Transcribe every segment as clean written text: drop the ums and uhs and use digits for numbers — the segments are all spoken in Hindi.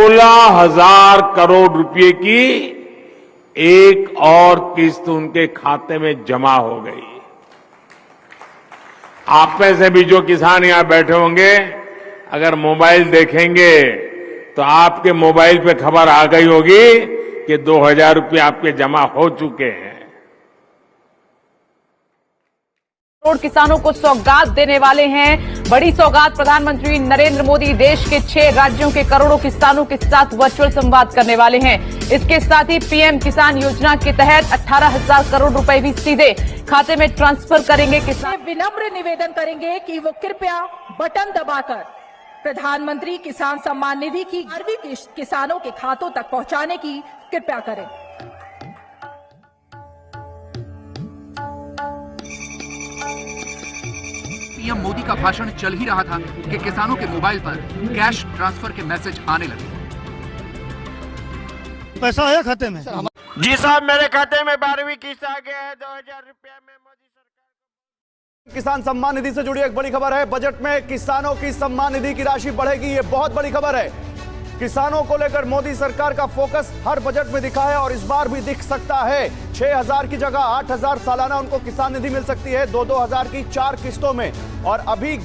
16,000 करोड़ रुपए की एक और किस्त उनके खाते में जमा हो गई। आप में से भी जो किसान यहां बैठे होंगे, अगर मोबाइल देखेंगे तो आपके मोबाइल पे खबर आ गई होगी कि 2,000 रुपये आपके जमा हो चुके हैं। करोड़ किसानों को सौगात देने वाले हैं। बड़ी सौगात प्रधानमंत्री नरेंद्र मोदी देश के 6 राज्यों के करोड़ों किसानों के साथ वर्चुअल संवाद करने वाले हैं। इसके साथ ही पीएम किसान योजना के तहत 18,000 करोड़ रुपए भी सीधे खाते में ट्रांसफर करेंगे। किसान विनम्र निवेदन करेंगे कि वो कृपया बटन दबाकर प्रधानमंत्री किसान सम्मान निधि की 11वीं किस्त किसानों के खातों तक पहुंचाने की कृपया करें। पीएम मोदी का भाषण चल ही रहा था कि किसानों के मोबाइल पर कैश ट्रांसफर के मैसेज आने लगे। पैसा आया खाते में? जी साहब, मेरे खाते में 12वीं किस्त आ गया है। 2,000 रुपया में मोदी सरकार। किसान सम्मान निधि से जुड़ी एक बड़ी खबर है। बजट में किसानों की सम्मान निधि की राशि बढ़ेगी, ये बहुत बड़ी खबर है। किसानों को लेकर मोदी सरकार का फोकस हर बजट में दिखा है और इस बार भी दिख सकता है। 6,000 की जगह 8,000 सालाना उनको किसान निधि मिल सकती है, 2-2 हजार की 4 किस्तों में। और अभी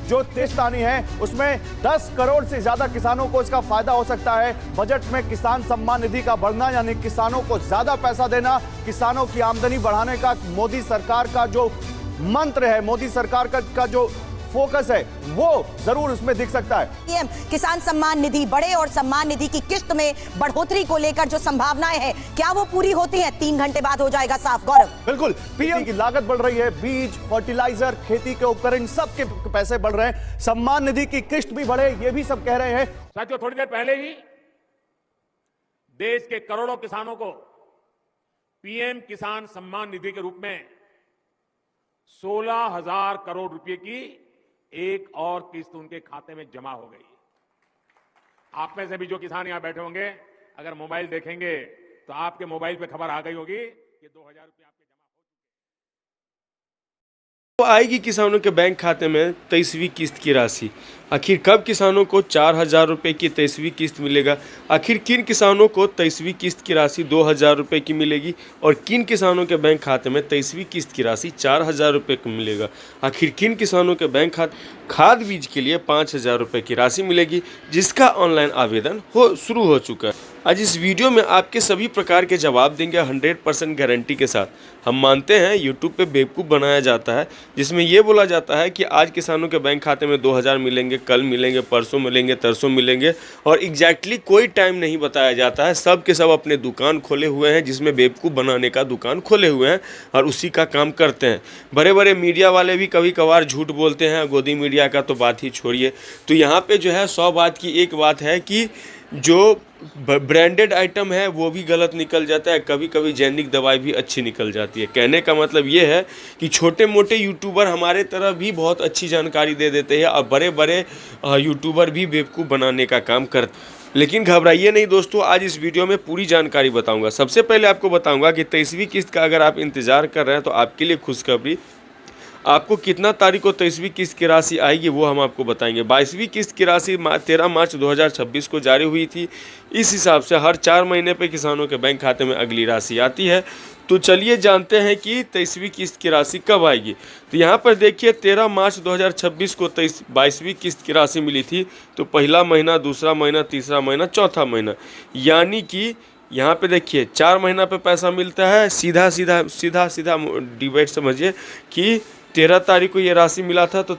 जो किस्त आनी है उसमें 10 करोड़ से ज्यादा किसानों को इसका फायदा हो सकता है। बजट में किसान सम्मान निधि का बढ़ना यानी किसानों को ज्यादा पैसा देना, किसानों की आमदनी बढ़ाने का मोदी सरकार का जो मंत्र है, मोदी सरकार का जो फोकस है, वो जरूर उसमें दिख सकता है। पीएम किसान सम्मान निधि बढ़े और सम्मान निधि की किस्त में बढ़ोतरी को लेकर जो संभावनाएं हैं, क्या वो पूरी होती हैं? 3 घंटे बाद हो जाएगा साफ। गौरव, बिल्कुल, पीएम की लागत बढ़ रही है, बीज, फर्टिलाइजर, खेती के उपकरण, सबके पैसे बढ़ रहे हैं। सम्मान निधि की किस्त भी बढ़े, ये भी सब कह रहे हैं। साथियों, थोड़ी देर पहले ही देश के करोड़ों किसानों को पीएम किसान सम्मान निधि के रूप में 16,000 करोड़ रुपए की एक और किस्त उनके खाते में जमा हो गई। आप में से भी जो किसान यहां बैठे होंगे, अगर मोबाइल देखेंगे तो आपके मोबाइल पे खबर आ गई होगी कि 2,000 रुपये आपके जमा हो चुके हैं। तो आएगी किसानों के बैंक खाते में 23वीं किस्त की राशि। आखिर कब किसानों को 4,000 रुपये की 23वीं किस्त मिलेगा? आखिर किन किसानों को 23वीं किस्त की राशि 2,000 रुपये की मिलेगी और किन किसानों के बैंक खाते में 23वीं किस्त की राशि 4,000 रुपये की मिलेगा? आखिर किन किसानों के बैंक खाते खाद बीज के लिए 5,000 रुपये की राशि मिलेगी, जिसका ऑनलाइन आवेदन शुरू हो चुका है। आज इस वीडियो में आपके सभी प्रकार के जवाब देंगे 100% गारंटी के साथ। हम मानते हैं यूट्यूब पे बेवकूफ़ बनाया जाता है, जिसमें ये बोला जाता है कि आज किसानों के बैंक खाते में 2,000 मिलेंगे, कल मिलेंगे, परसों मिलेंगे, तरसों मिलेंगे, और एग्जैक्टली कोई टाइम नहीं बताया जाता है। सब के सब अपने दुकान खोले हुए हैं, जिसमें बेवकूफ़ बनाने का दुकान खोले हुए हैं और उसी का काम करते हैं। बड़े बड़े मीडिया वाले भी कभी कभार झूठ बोलते हैं, गोदी मीडिया का तो बात ही छोड़िए। तो यहाँ पे जो है 100 बात की एक बात है कि जो ब्रांडेड आइटम है वो भी गलत निकल जाता है, कभी कभी जेनिक दवाई भी अच्छी निकल जाती है। कहने का मतलब ये है कि छोटे मोटे यूट्यूबर हमारे तरह भी बहुत अच्छी जानकारी दे देते हैं और बड़े बड़े यूट्यूबर भी बेवकूफ़ बनाने का काम करते हैं। लेकिन घबराइए नहीं दोस्तों, आज इस वीडियो में पूरी जानकारी बताऊंगा। सबसे पहले आपको बताऊंगा कि 23वीं किस्त का अगर आप इंतज़ार कर रहे हैं तो आपके लिए खुशखबरी। आपको कितना तारीख को 23वीं किस्त की राशि आएगी वो हम आपको बताएंगे। 22वीं किस्त की राशि 13 मार्च 2026 को जारी हुई थी। इस हिसाब से हर 4 महीने पे किसानों के बैंक खाते में अगली राशि आती है। तो चलिए जानते हैं कि 23वीं किस्त की राशि कब आएगी। तो यहाँ पर देखिए 13 मार्च 2026 को 22वीं किस्त की राशि मिली थी। तो पहला महीना, दूसरा महीना, तीसरा महीना, चौथा महीना, यानी कि यहाँ पे देखिए 4 महीना पे पैसा मिलता है। सीधा सीधा डिवाइड समझिए कि 13 तारीख को ये राशि मिला था, तो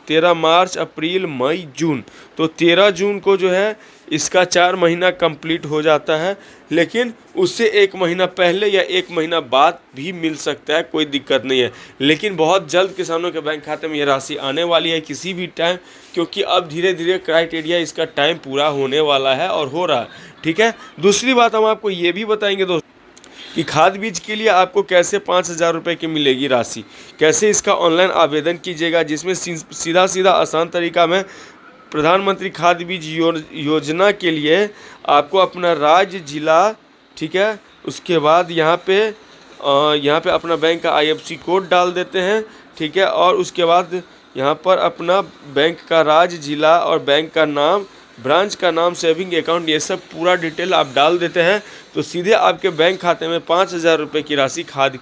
13 मार्च, अप्रैल, मई, जून, तो 13 जून को जो है इसका 4 महीना कंप्लीट हो जाता है। लेकिन उससे 1 महीना पहले या 1 महीना बाद भी मिल सकता है, कोई दिक्कत नहीं है। लेकिन बहुत जल्द किसानों के बैंक खाते में ये राशि आने वाली है, किसी भी टाइम, क्योंकि अब धीरे धीरे क्राइटेरिया इसका टाइम पूरा होने वाला है और हो रहा है। ठीक है, दूसरी बात हम आपको ये भी बताएंगे दोस्तों कि खाद बीज के लिए आपको कैसे 5,000 रुपये की मिलेगी राशि, कैसे इसका ऑनलाइन आवेदन कीजिएगा, जिसमें सीधा आसान तरीका में प्रधानमंत्री खाद बीज योजना के लिए आपको अपना राज्य, जिला, ठीक है, उसके बाद यहाँ पे अपना बैंक का IFSC कोड डाल देते हैं, ठीक है, और उसके बाद यहाँ पर अपना बैंक का राज्य, जिला और बैंक का नाम ब्रांच का नाम, सेविंग अकाउंट, ये सब पूरा डिटेल आप डाल देते हैं तो सीधे आपके बैंक खाते में 5,000 रुपये की राशि खाद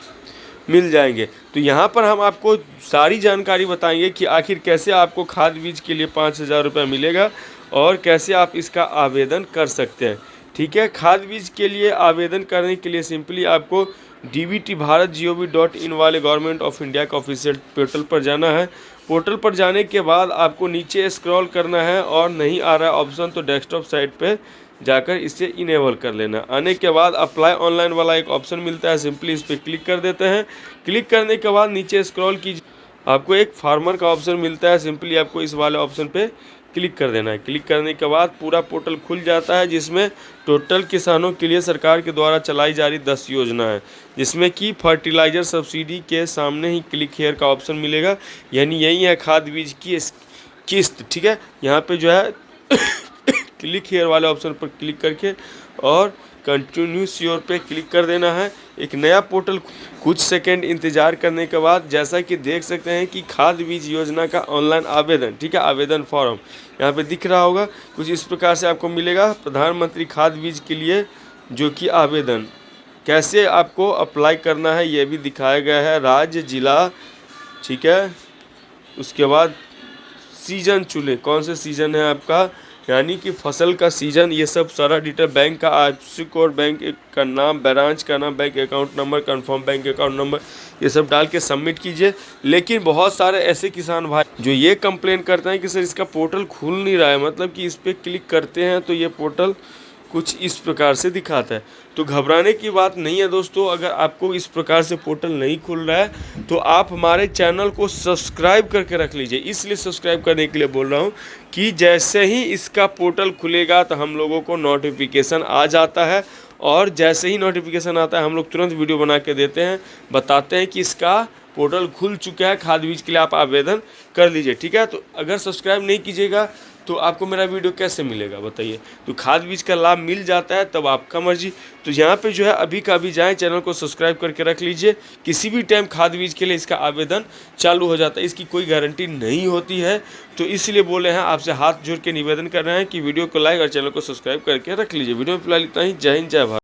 मिल जाएंगे। तो यहाँ पर हम आपको सारी जानकारी बताएंगे कि आखिर कैसे आपको खाद बीज के लिए 5,000 रुपये मिलेगा और कैसे आप इसका आवेदन कर सकते हैं। ठीक है, खाद बीज के लिए आवेदन करने के लिए सिंपली आपको dbtbharat.gov.in वाले गवर्नमेंट ऑफ इंडिया का ऑफिशियल पोर्टल पर जाना है। पोर्टल पर जाने के बाद आपको नीचे स्क्रॉल करना है और नहीं आ रहा है ऑप्शन तो डेस्कटॉप साइट पे जाकर इसे इनेबल कर लेना। आने के बाद अप्लाई ऑनलाइन वाला एक ऑप्शन मिलता है, सिंपली इस पर क्लिक कर देते हैं। क्लिक करने के बाद नीचे स्क्रॉल कीजिए, आपको एक फार्मर का ऑप्शन मिलता है, सिंपली आपको इस वाले ऑप्शन पे क्लिक कर देना है। क्लिक करने के बाद पूरा पोर्टल खुल जाता है जिसमें टोटल किसानों के लिए सरकार के द्वारा चलाई जा रही 10 योजना है, जिसमें कि फर्टिलाइज़र सब्सिडी के सामने ही क्लिक हेयर का ऑप्शन मिलेगा, यानी यही है खाद बीज की किस्त। ठीक है, यहाँ पे जो है क्लिक हेयर वाले ऑप्शन पर क्लिक करके और कंटिन्यू श्योर पे क्लिक कर देना है। एक नया पोर्टल कुछ सेकंड इंतजार करने के बाद जैसा कि देख सकते हैं कि खाद बीज योजना का ऑनलाइन आवेदन, ठीक है, आवेदन फॉर्म यहाँ पे दिख रहा होगा, कुछ इस प्रकार से आपको मिलेगा। प्रधानमंत्री खाद बीज के लिए जो कि आवेदन कैसे आपको अप्लाई करना है ये भी दिखाया गया है, राज्य, जिला, ठीक है। उसके बाद सीजन चुने, कौन से सीजन है आपका, यानी कि फसल का सीजन, ये सब सारा डिटेल, बैंक का IFSC कोड, बैंक का नाम, ब्रांच का नाम, bank account number, confirm bank account number, ये सब डाल के सबमिट कीजिए। लेकिन बहुत सारे ऐसे किसान भाई जो ये कंप्लेन करते हैं कि सर इसका पोर्टल खुल नहीं रहा है, मतलब कि इस पर क्लिक करते हैं तो ये पोर्टल कुछ इस प्रकार से दिखाता है। तो घबराने की बात नहीं है दोस्तों, अगर आपको इस प्रकार से पोर्टल नहीं खुल रहा है तो आप हमारे चैनल को सब्सक्राइब करके रख लीजिए। इसलिए सब्सक्राइब करने के लिए बोल रहा हूँ कि जैसे ही इसका पोर्टल खुलेगा तो हम लोगों को नोटिफिकेशन आ जाता है, और जैसे ही नोटिफिकेशन आता है हम लोग तुरंत वीडियो बना के देते हैं, बताते हैं कि इसका पोर्टल खुल चुका है, खाद बीज के लिए आप आवेदन कर लीजिए। ठीक है, तो अगर सब्सक्राइब नहीं कीजिएगा तो आपको मेरा वीडियो कैसे मिलेगा बताइए। तो खाद बीज का लाभ मिल जाता है तब आपका मर्जी। तो यहाँ पे जो है अभी का अभी जाएँ, चैनल को सब्सक्राइब करके रख लीजिए, किसी भी टाइम खाद बीज के लिए इसका आवेदन चालू हो जाता है, इसकी कोई गारंटी नहीं होती है। तो इसलिए बोले हैं, आपसे हाथ जोड़ के निवेदन कर रहे हैं कि वीडियो को लाइक और चैनल को सब्सक्राइब करके रख लीजिए। वीडियो में फिलहाल इतना ही। जय हिंद, जय भारत।